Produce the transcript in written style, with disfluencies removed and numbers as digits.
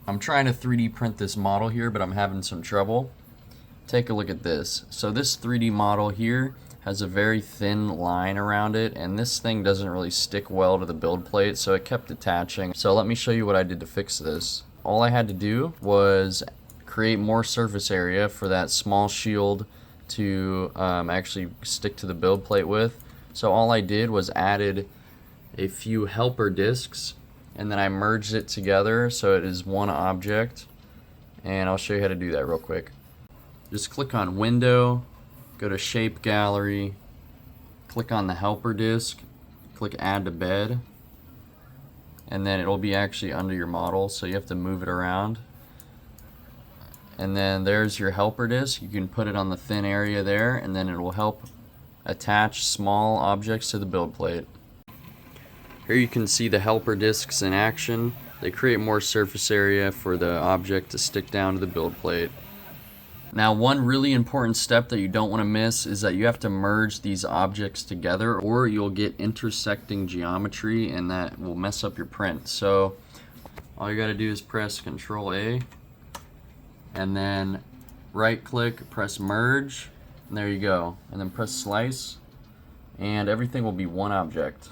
I'm trying to 3D print this model here, but I'm having some trouble. Take a look at this. So this 3D model here has a very thin line around it, and this thing doesn't really stick well to the build plate, so it kept detaching. So let me show you what I did to fix this. All I had to do was create more surface area for that small shield to actually stick to the build plate with. So all I did was added a few helper discs, and then I merged it together so it is one object, and I'll show you how to do that real quick. Just click on Window, go to Shape Gallery, click on the helper disc, click Add to Bed, and then it'll be actually under your model, so you have to move it around. And then there's your helper disc. You can put it on the thin area there, and then it will help attach small objects to the build plate. Here you can see the helper discs in action. They create more surface area for the object to stick down to the build plate. Now, one really important step that you don't want to miss is that you have to merge these objects together, or you'll get intersecting geometry and that will mess up your print. So all you got to do is press Control A and then right click, press merge, and there you go. And then press slice, and everything will be one object.